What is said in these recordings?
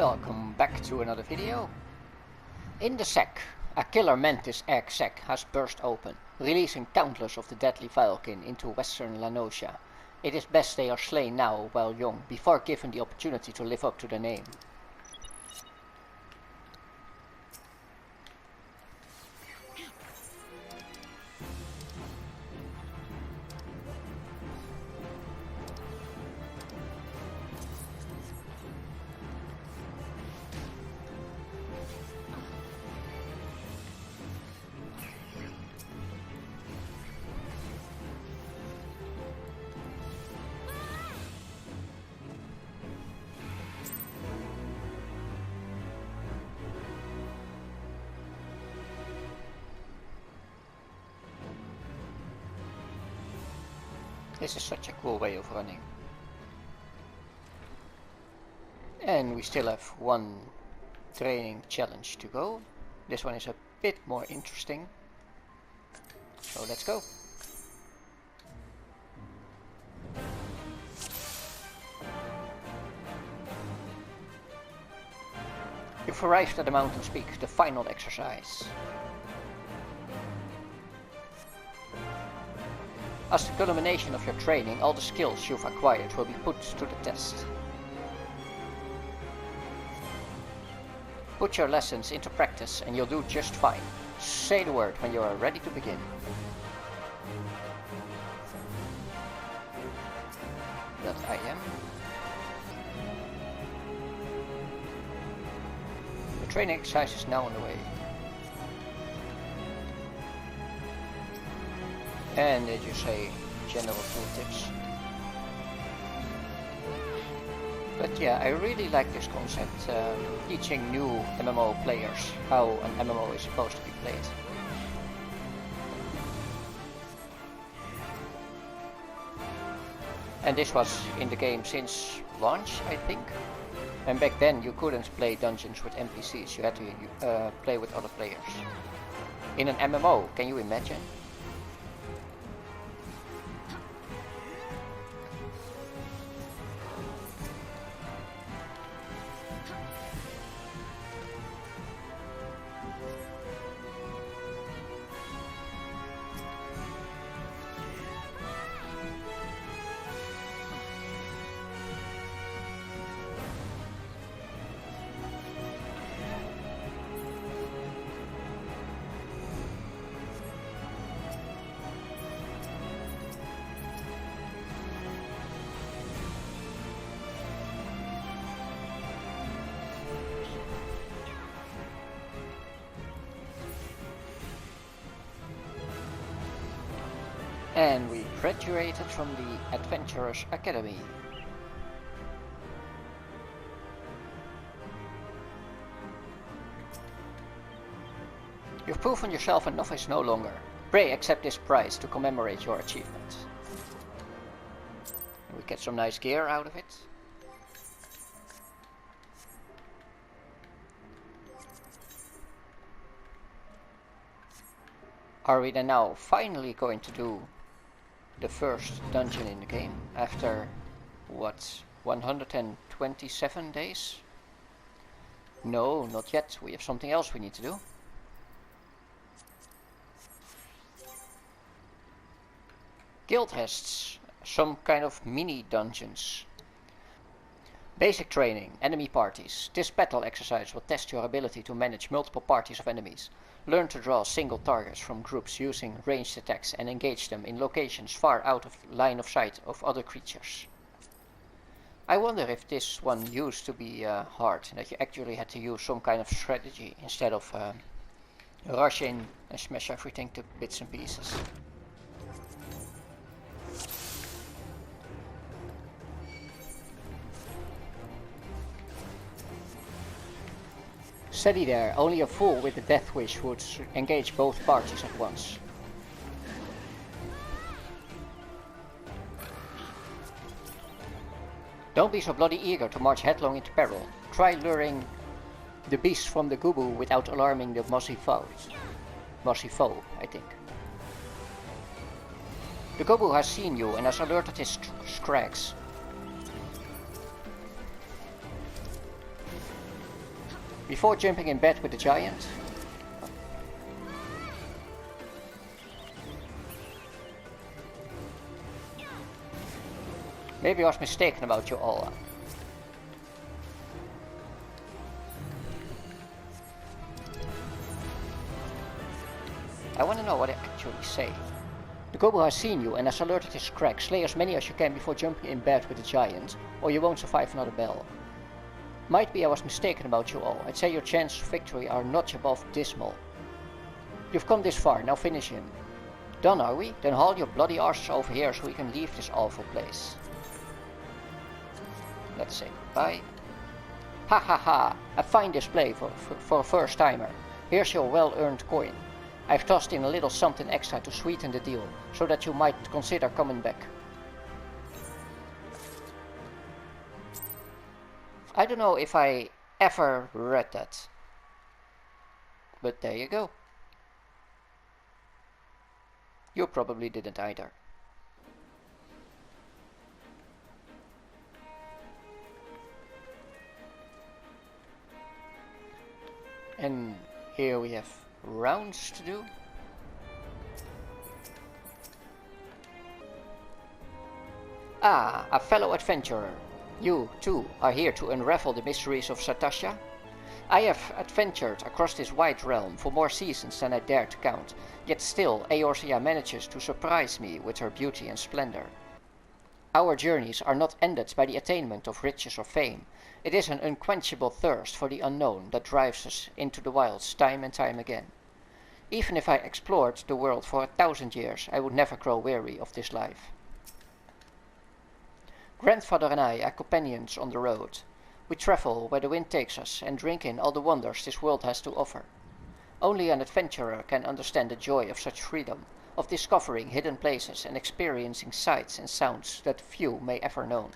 Welcome back to another video. In the sack, a killer mantis egg sac has burst open, releasing countless of the deadly Vilekin into western Lanosia. It is best they are slain now while young, before given the opportunity to live up to their name. This is such a cool way of running. And we still have one training challenge to go. This one is a bit more interesting. So let's go. You've arrived at the mountain's peak, the final exercise. As the culmination of your training, all the skills you've acquired will be put to the test. Put your lessons into practice and you'll do just fine. Say the word when you are ready to begin. That I am. The training exercise is now on the way. And did you say general tooltips? But yeah, I really like this concept, teaching new MMO players how an MMO is supposed to be played. And this was in the game since launch, I think. And back then you couldn't play dungeons with NPCs, you had to play with other players. In an MMO, can you imagine? And we graduated from the Adventurers Academy. You've proven yourself a novice no longer. Pray accept this prize to commemorate your achievement. We get some nice gear out of it. Are we then now finally going to do the first dungeon in the game after what, 127 days? No, not yet. We have something else we need to do. Guild hests, some kind of mini dungeons. Basic training, enemy parties. This battle exercise will test your ability to manage multiple parties of enemies. Learn to draw single targets from groups using ranged attacks and engage them in locations far out of line of sight of other creatures. I wonder if this one used to be hard, that you actually had to use some kind of strategy instead of rush in and smash everything to bits and pieces. Steady there, only a fool with a death wish would engage both parties at once. Don't be so bloody eager to march headlong into peril. Try luring the beast from the Gubu without alarming the mossy foe, I think. The Gubu has seen you and has alerted his scrags. Before jumping in bed with the giant. Maybe I was mistaken about you all. I want to know what they actually say. The Gobu has seen you and has alerted his crack. Slay as many as you can before jumping in bed with the giant, or you won't survive another battle. Might be I was mistaken about you all. I'd say your chances of victory are not above dismal. You've come this far, now finish him. Done, are we? Then haul your bloody arses over here so we can leave this awful place. Let's say goodbye. Ha ha ha! A fine display for a first timer. Here's your well-earned coin. I've tossed in a little something extra to sweeten the deal, so that you might consider coming back. I don't know if I ever read that. But there you go. You probably didn't either. And here we have rounds to do. Ah, a fellow adventurer. You, too, are here to unravel the mysteries of Satasha? I have adventured across this wide realm for more seasons than I dare to count, yet still Eorzea manages to surprise me with her beauty and splendor. Our journeys are not ended by the attainment of riches or fame. It is an unquenchable thirst for the unknown that drives us into the wilds time and time again. Even if I explored the world for 1,000 years, I would never grow weary of this life. Grandfather and I are companions on the road. We travel where the wind takes us and drink in all the wonders this world has to offer. Only an adventurer can understand the joy of such freedom, of discovering hidden places and experiencing sights and sounds that few may ever know.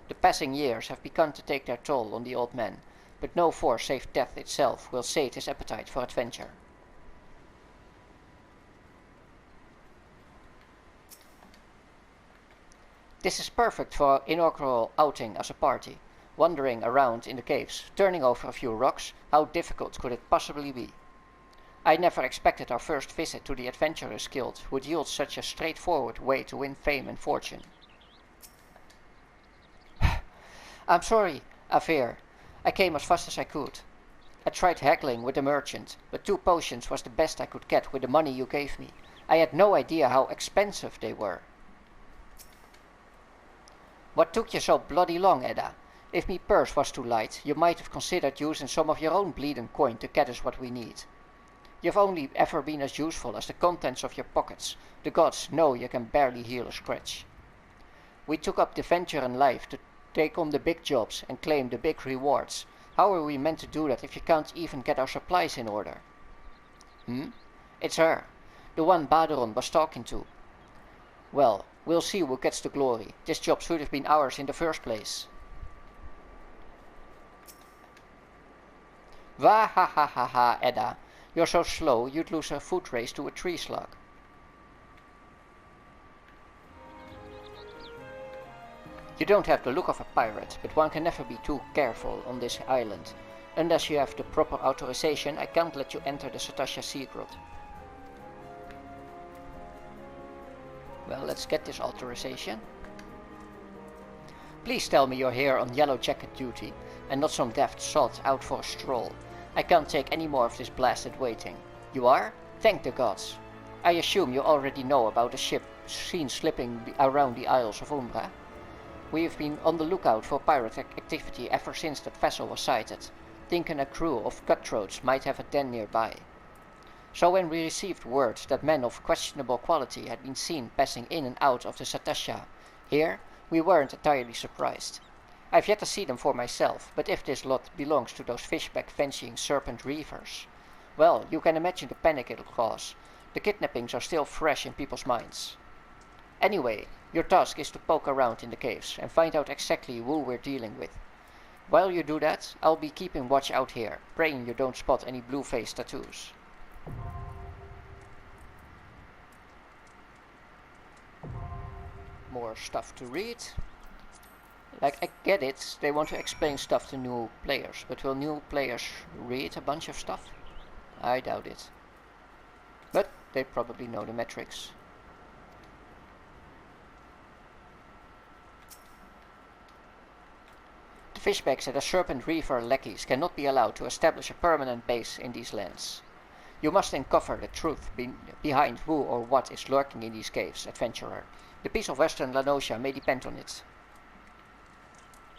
The passing years have begun to take their toll on the old man, but no force save death itself will sate his appetite for adventure. This is perfect for our inaugural outing as a party, wandering around in the caves, turning over a few rocks. How difficult could it possibly be? I never expected our first visit to the Adventurers Guild would yield such a straightforward way to win fame and fortune. I'm sorry, Aver. I came as fast as I could. I tried haggling with the merchant, but 2 potions was the best I could get with the money you gave me. I had no idea how expensive they were. What took you so bloody long, Edda? If me purse was too light, you might have considered using some of your own bleeding coin to get us what we need. You've only ever been as useful as the contents of your pockets. The gods know you can barely heal a scratch. We took up the venture in life to take on the big jobs and claim the big rewards. How are we meant to do that if you can't even get our supplies in order? It's her. The one Baderon was talking to. Well, we'll see who gets the glory. This job should have been ours in the first place. Wah ha ha ha ha, Edda. You're so slow you'd lose a foot race to a tree slug. You don't have the look of a pirate, but one can never be too careful on this island. Unless you have the proper authorization, I can't let you enter the Satasha secret. Well, let's get this authorization. Please tell me you're here on yellow jacket duty, and not some daft sod out for a stroll. I can't take any more of this blasted waiting. You are? Thank the gods. I assume you already know about the ship seen slipping around the Isles of Umbra. We have been on the lookout for pirate activity ever since that vessel was sighted, thinking a crew of cutthroats might have a den nearby. So when we received word that men of questionable quality had been seen passing in and out of the Satasha here, we weren't entirely surprised. I've yet to see them for myself, but if this lot belongs to those fishback-fancying serpent reavers, well, you can imagine the panic it'll cause. The kidnappings are still fresh in people's minds. Anyway, your task is to poke around in the caves and find out exactly who we're dealing with. While you do that, I'll be keeping watch out here, praying you don't spot any blue-faced tattoos. More stuff to read. Like, I get it, they want to explain stuff to new players, but will new players read a bunch of stuff? I doubt it. But they probably know the metrics. The fishbacks and the Serpent Reaver lackeys cannot be allowed to establish a permanent base in these lands. You must uncover the truth behind who or what is lurking in these caves, adventurer. The peace of Western Lanosia may depend on it.